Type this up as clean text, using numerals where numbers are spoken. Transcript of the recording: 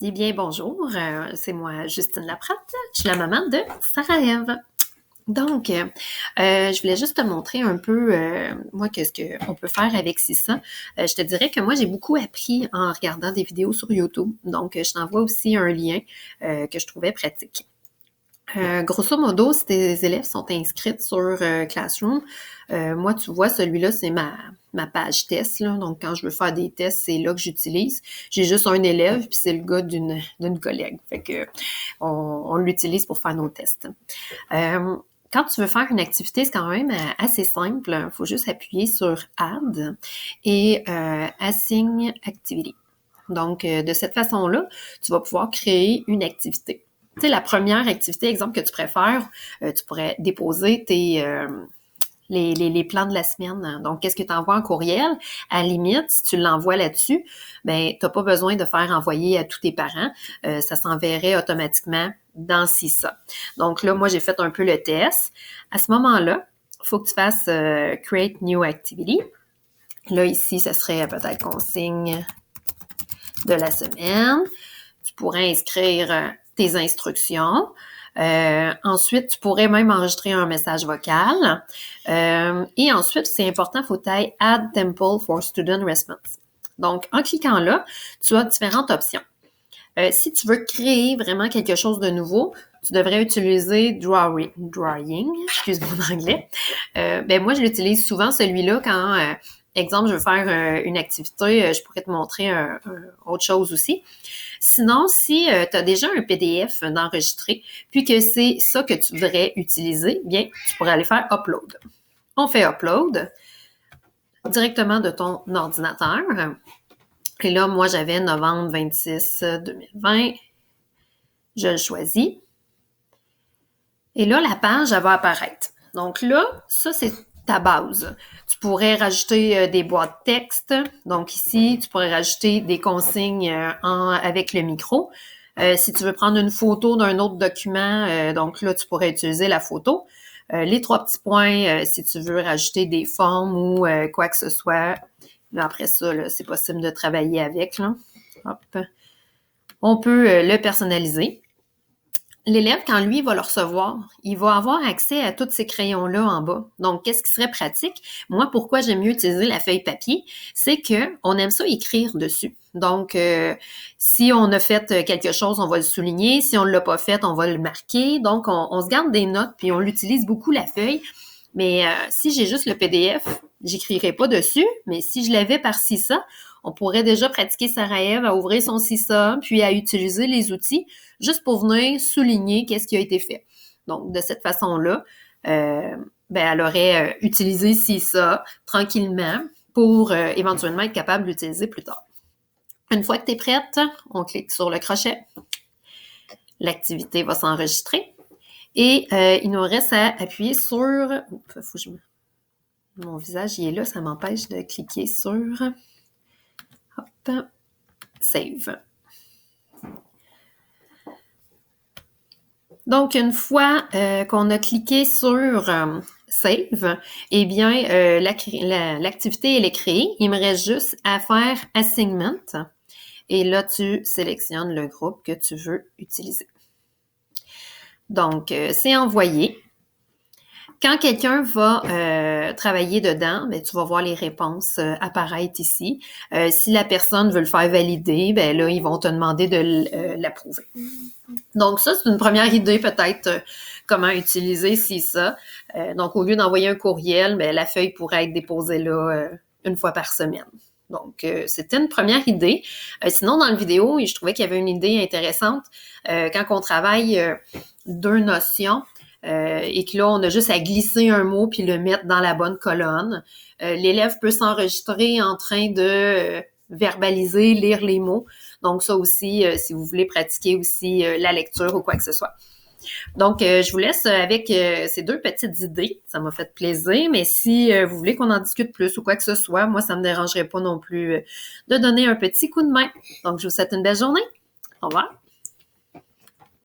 Eh bien, bonjour, c'est moi, Justine Laprade. Je suis la maman de Sarah-Ève. Donc, je voulais juste te montrer un peu, moi, qu'est-ce qu'on peut faire avec Sissa. Je te dirais que moi, j'ai beaucoup appris en regardant des vidéos sur YouTube. Donc, je t'envoie aussi un lien que je trouvais pratique. Grosso modo, si tes élèves sont inscrits sur Classroom, moi, tu vois, celui-là, c'est ma page test, là. Donc, quand je veux faire des tests, c'est là que j'utilise. J'ai juste un élève, puis c'est le gars d'une collègue. Fait que on l'utilise pour faire nos tests. Quand tu veux faire une activité, c'est quand même assez simple. Il faut juste appuyer sur Add et Assign Activity. Donc, de cette façon-là, tu vas pouvoir créer une activité. Tu sais, la première activité, exemple, que tu préfères, tu pourrais déposer les plans de la semaine. Donc, qu'est-ce que tu envoies en courriel? À la limite, si tu l'envoies là-dessus, ben, tu n'as pas besoin de faire envoyer à tous tes parents. Ça s'enverrait automatiquement dans CISA. Donc là, moi, j'ai fait un peu le test. À ce moment-là, il faut que tu fasses Create New Activity. Là, ici, ce serait peut-être consigne de la semaine. Tu pourrais inscrire tes instructions. Ensuite, tu pourrais même enregistrer un message vocal. Et ensuite, c'est important, il faut que tu ailles Add Temple for Student Response. Donc, en cliquant là, tu as différentes options. Si tu veux créer vraiment quelque chose de nouveau, tu devrais utiliser Drawing, excuse-moi en anglais. Ben moi, je l'utilise souvent, celui-là, quand, exemple, je veux faire une activité, je pourrais te montrer autre chose aussi. Sinon, si tu as déjà un PDF d'enregistré, puis que c'est ça que tu voudrais utiliser, bien, tu pourrais aller faire Upload. On fait Upload directement de ton ordinateur. Et là, moi, j'avais novembre 26 2020. Je le choisis. Et là, la page, elle va apparaître. Donc là, ça, c'est ta base. Tu pourrais rajouter des boîtes texte. Donc ici, tu pourrais rajouter des consignes avec le micro. Si tu veux prendre une photo d'un autre document, donc là, tu pourrais utiliser la photo. Les trois petits points, si tu veux rajouter des formes ou quoi que ce soit. Là, après ça, là, c'est possible de travailler avec. Là. Hop. On peut le personnaliser. L'élève, quand lui va le recevoir, il va avoir accès à tous ces crayons-là en bas. Donc, qu'est-ce qui serait pratique? Moi, pourquoi j'aime mieux utiliser la feuille papier? C'est qu'on aime ça écrire dessus. Donc, si on a fait quelque chose, on va le souligner. Si on ne l'a pas fait, on va le marquer. Donc, on se garde des notes, puis on l'utilise beaucoup, la feuille. Mais si j'ai juste le PDF, j'écrirai pas dessus. Mais si je l'avais par CISA, on pourrait déjà pratiquer Sarah-Ève à ouvrir son CISA, puis à utiliser les outils juste pour venir souligner qu'est-ce qui a été fait. Donc, de cette façon-là, ben, elle aurait utilisé CISA tranquillement pour éventuellement être capable de l'utiliser plus tard. Une fois que tu es prête, on clique sur le crochet. L'activité va s'enregistrer. Et il nous reste à appuyer sur... Oups, faut que je... Mon visage, il est là, ça m'empêche de cliquer sur... Hop, Save. Donc, une fois qu'on a cliqué sur Save, eh bien, l'activité, elle est créée. Il me reste juste à faire Assignment. Et là, tu sélectionnes le groupe que tu veux utiliser. Donc, c'est envoyé. Quand quelqu'un va travailler dedans, ben, tu vas voir les réponses apparaître ici. Si la personne veut le faire valider, ben là, ils vont te demander de l'approuver. Donc ça, c'est une première idée peut-être comment utiliser CISA. Donc, au lieu d'envoyer un courriel, ben, la feuille pourrait être déposée là une fois par semaine. Donc, c'était une première idée. Sinon, dans la vidéo, je trouvais qu'il y avait une idée intéressante. Quand on travaille deux notions, et que là, on a juste à glisser un mot puis le mettre dans la bonne colonne. L'élève peut s'enregistrer en train de verbaliser, lire les mots. Donc, ça aussi, si vous voulez pratiquer aussi la lecture ou quoi que ce soit. Donc, je vous laisse avec ces deux petites idées. Ça m'a fait plaisir, mais si vous voulez qu'on en discute plus ou quoi que ce soit, moi, ça ne me dérangerait pas non plus de donner un petit coup de main. Donc, je vous souhaite une belle journée. Au revoir.